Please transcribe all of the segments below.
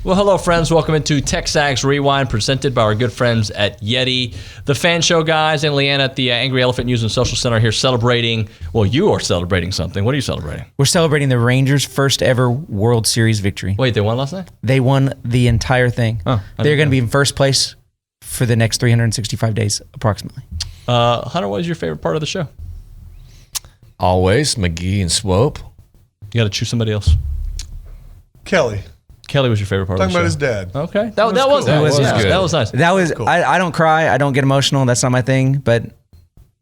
Well, hello, friends. Welcome into TexAgs Rewind, presented by our good friends at Yeti. The Fan Show guys and Leanna at the Angry Elephant News and Social Center here celebrating. Well, you are celebrating something. What are you celebrating? We're celebrating the Rangers' first ever World Series victory. Wait, they won last night? They won the entire thing. Oh, they're going to be in first place for the next 365 days, approximately. Hunter, what is your favorite part of the show? Always McGee and Swope. You got to choose somebody else. Kelly was your favorite part talking of about the show? his dad. Okay. That was nice. That was good. That was nice. That was Cool. I don't cry. I don't get emotional. That's not my thing. But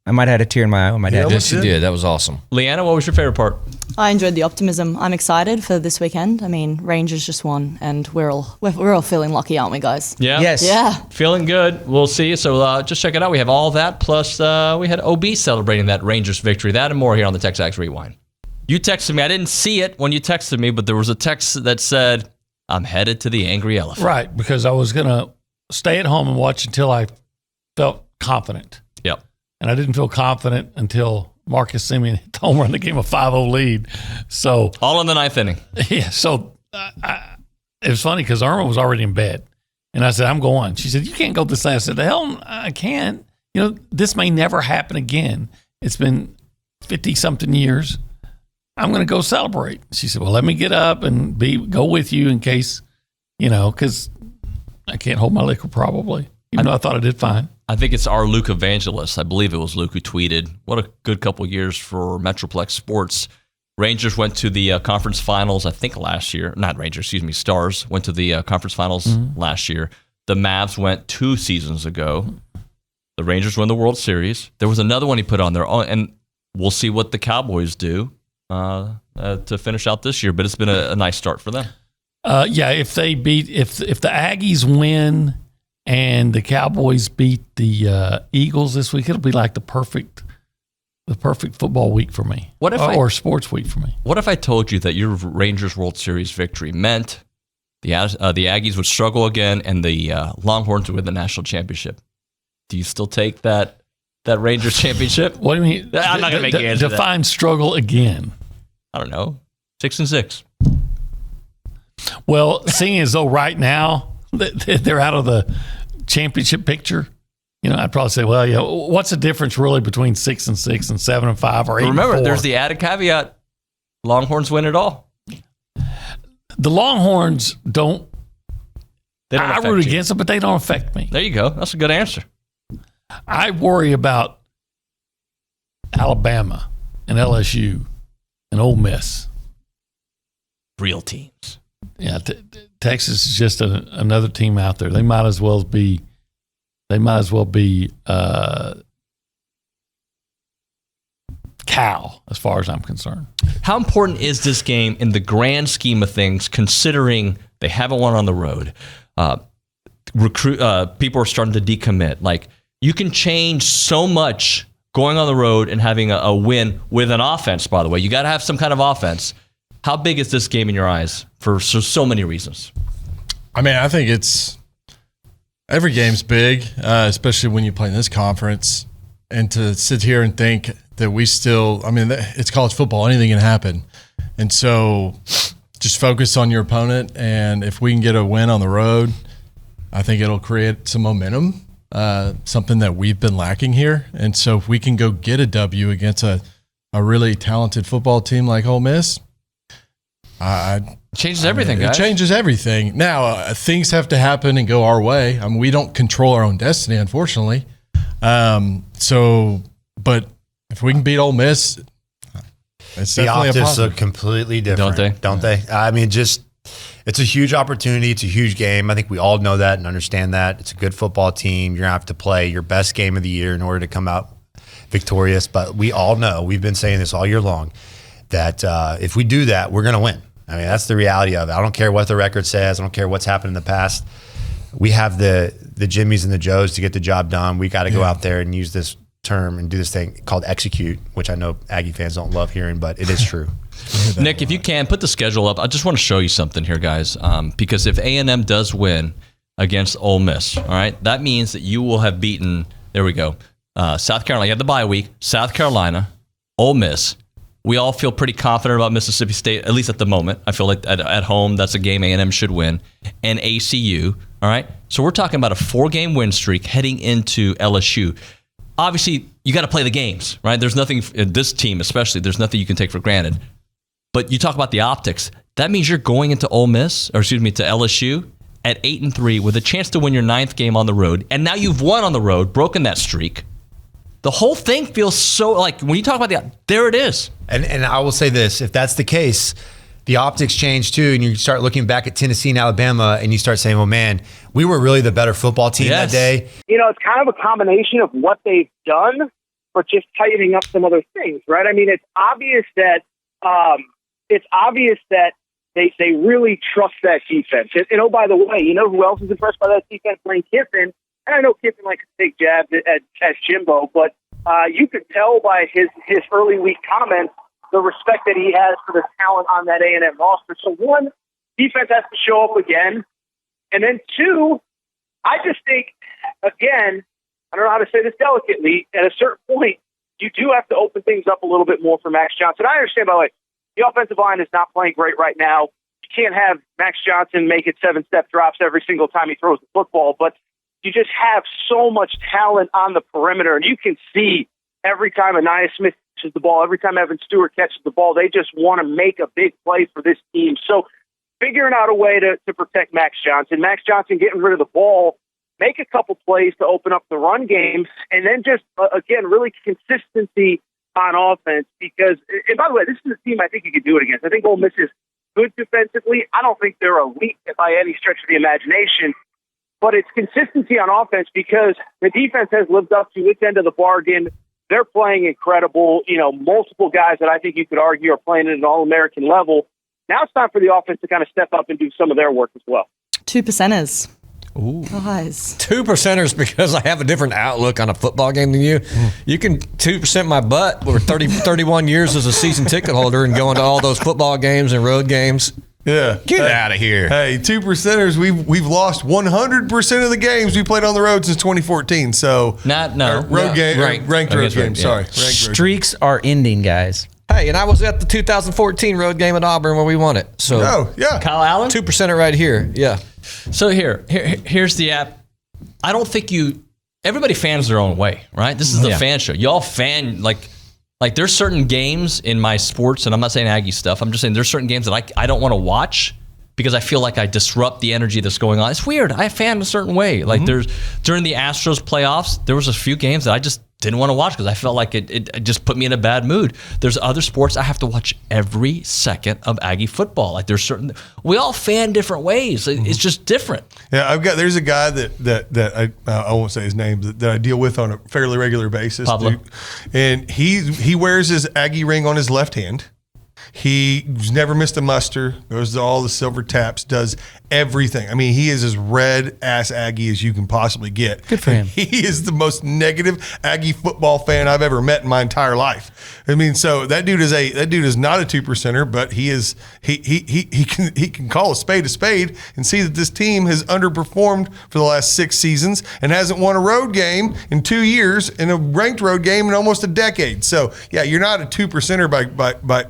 I might have had a tear in my eye when my dad. Yes, you did. That was awesome. Leanna, what was your favorite part? I enjoyed the optimism. I'm excited for this weekend. I mean, Rangers just won, and we're all feeling lucky, aren't we, guys? Yeah. Yes. Yeah. Feeling good. We'll see. So just check it out. We have all that. Plus, we had OB celebrating that Rangers victory. That and more here on the TexAgs Rewind. You texted me. I didn't see it when you texted me, but there was a text that said, I'm headed to the Angry Elephant. Right, because I was going to stay at home and watch until I felt confident. Yep. And I didn't feel confident until Marcus Semien hit the home run to give him a 5-0 lead. So, All in the ninth inning. yeah, so it was funny because Irma was already in bed. And I said, I'm going. She said, you can't go this late. I said, the hell, I can't. You know, this may never happen again. It's been 50-something years. I'm going to go celebrate. She said, well, let me get up and go with you in case, because I can't hold my liquor probably, even though I thought I did fine. I think it's our Luke Evangelist. I believe it was Luke who tweeted, what a good couple years for Metroplex sports. Rangers went to the conference finals, I think last year. Not Rangers, excuse me, Stars went to the conference finals last year. The Mavs went 2 seasons ago. The Rangers won the World Series. There was another one he put on there, and we'll see what the Cowboys do to finish out this year, but it's been a nice start for them. Yeah, if the Aggies win and the Cowboys beat the Eagles this week, it'll be like the perfect football week for me. Or sports week for me. What if I told you that your Rangers World Series victory meant the Aggies would struggle again and the Longhorns would win the national championship? Do you still take that Rangers championship? What do you mean? I'm not going to make you answer define that. struggle again. I don't know. 6-6. Well, seeing as though right now they're out of the championship picture, I'd probably say, well, what's the difference really between 6-6 and 7-5 or 8-4? Remember, there's the added caveat: Longhorns win it all. The Longhorns don't. They don't I affect root you. against them, but they don't affect me. There you go. That's a good answer. I worry about Alabama and LSU and Ole Miss. Real teams. Yeah, Texas is just another team out there. They might as well be. Cal, as far as I'm concerned. How important is this game in the grand scheme of things, considering they haven't won on the road? People are starting to decommit. Like, you can change so much going on the road and having a win with an offense, by the way. You got to have some kind of offense. How big is this game in your eyes for so many reasons? I mean, I think every game's big, especially when you play in this conference. And to sit here and think that it's college football. Anything can happen. And so just focus on your opponent. And if we can get a win on the road, I think it'll create some momentum. Something that we've been lacking here. And so if we can go get a W against a really talented football team like Ole Miss, Changes everything, guys. It changes everything. Now, things have to happen and go our way. I mean, we don't control our own destiny, unfortunately. But if we can beat Ole Miss, it's the definitely optics look completely different, don't they? I mean, it's a huge opportunity. It's a huge game. I think we all know that and understand that. It's a good football team. You're going to have to play your best game of the year in order to come out victorious. But we all know, we've been saying this all year long, that if we do that, we're going to win. I mean, that's the reality of it. I don't care what the record says. I don't care what's happened in the past. We have the Jimmies and the Joes to get the job done. We got to go out there and use this term and do this thing called execute, which I know Aggie fans don't love hearing, but it is true. Nick, if you can, put the schedule up. I just want to show you something here, guys, because if A&M does win against Ole Miss, all right, that means that you will have beaten, there we go, South Carolina. You had the bye week, South Carolina, Ole Miss, We all feel pretty confident about Mississippi State, at least at the moment. I feel like at home, that's a game A&M should win. And ACU, all right? So we're talking about a 4-game win streak heading into LSU. Obviously, you got to play the games, right? There's nothing, this team especially, there's nothing you can take for granted. But you talk about the optics. That means you're going into to LSU at 8-3 with a chance to win your 9th game on the road. And now you've won on the road, broken that streak. The whole thing feels so like when you talk about there it is. And I will say this, if that's the case, the optics change too, and you start looking back at Tennessee and Alabama, and you start saying, well, man, we were really the better football team that day. It's kind of a combination of what they've done, but just tightening up some other things, right? I mean, it's obvious that they really trust that defense. And oh, by the way, you know who else is impressed by that defense? Lane Kiffin. And I know Kiffin likes to take jabs at Jimbo, but you could tell by his early week comments the respect that he has for the talent on that A&M roster. So one, defense has to show up again. And then two, I just think, again, I don't know how to say this delicately, at a certain point, you do have to open things up a little bit more for Max Johnson. I understand, by the way, the offensive line is not playing great right now. You can't have Max Johnson make it 7-step drops every single time he throws the football, but you just have so much talent on the perimeter, and you can see every time Anaya Smith catches the ball, every time Evan Stewart catches the ball, they just want to make a big play for this team. So figuring out a way to protect Max Johnson getting rid of the ball, make a couple plays to open up the run game, and then just, again, really consistency on offense. Because, and by the way, this is a team I think you could do it against. I think Ole Miss is good defensively. I don't think they're elite by any stretch of the imagination. But it's consistency on offense because the defense has lived up to its end of the bargain. They're playing incredible. Multiple guys that I think you could argue are playing at an All-American level. Now it's time for the offense to kind of step up and do some of their work as well. 2%ers. Ooh. Guys. 2%ers because I have a different outlook on a football game than you. You can 2% my butt for 31 years as a season ticket holder and going to all those football games and road games. Yeah. Get out of here. Hey, 2%ers, we've lost 100% of the games we played on the road since 2014. So ranked road game. Sorry. Streaks are ending, guys. Hey, and I was at the 2014 road game at Auburn where we won it. So Kyle Allen? 2%er right here. Yeah. So here's the app. I don't think everybody fans their own way, right? This is the fan show. Y'all fan like there's certain games in my sports, and I'm not saying Aggie stuff. I'm just saying there's certain games that I don't want to watch because I feel like I disrupt the energy that's going on. It's weird. I fan a certain way. Like during the Astros playoffs, there was a few games that I just didn't want to watch because I felt like it just put me in a bad mood. There's other sports I have to watch every second of Aggie football. Like we all fan different ways. It's just different. Yeah, there's a guy that I won't say his name that I deal with on a fairly regular basis. Pablo. And he wears his Aggie ring on his left hand. He's never missed a muster, goes to all the silver taps, does everything. I mean, he is as red-ass Aggie as you can possibly get. Good for him. He is the most negative Aggie football fan I've ever met in my entire life. I mean, so that dude is not a 2%er, but he can call a spade and see that this team has underperformed for the last 6 seasons and hasn't won a road game in 2 years and a ranked road game in almost a decade. So yeah, you're not a 2%er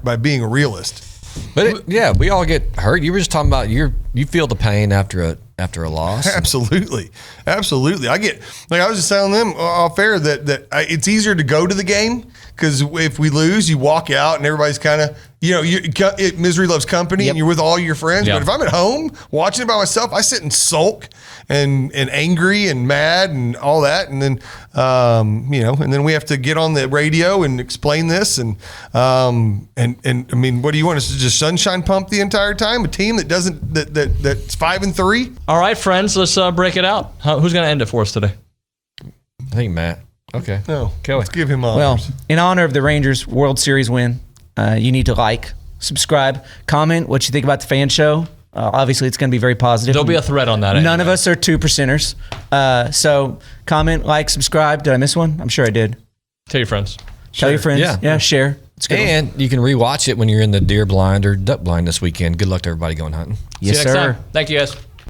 by being a realist. But we all get hurt. You were just talking about you feel the pain after a loss. Absolutely. I was just telling them off air that it's easier to go to the game because if we lose, you walk out and everybody's kind of, misery loves company and you're with all your friends. Yep. But if I'm at home watching it by myself, I sit and sulk and angry and mad and all that. And then, and then we have to get on the radio and explain this. And I mean, what do you want us to just sunshine pump the entire time? A team that that's 5-3? All right, friends, let's break it out. Who's going to end it for us today? I think Matt. Okay. No, let's give him honors. Well, in honor of the Rangers World Series win, you need to subscribe, comment what you think about the fan show. Obviously, it's going to be very positive. There'll be a thread on that. None of us are 2%ers. So comment, subscribe. Did I miss one? I'm sure I did. Tell your friends. Tell your friends. Yeah, share. It's good. And you can rewatch it when you're in the deer blind or duck blind this weekend. Good luck to everybody going hunting. Yes, See you next sir. time. Thank you, guys.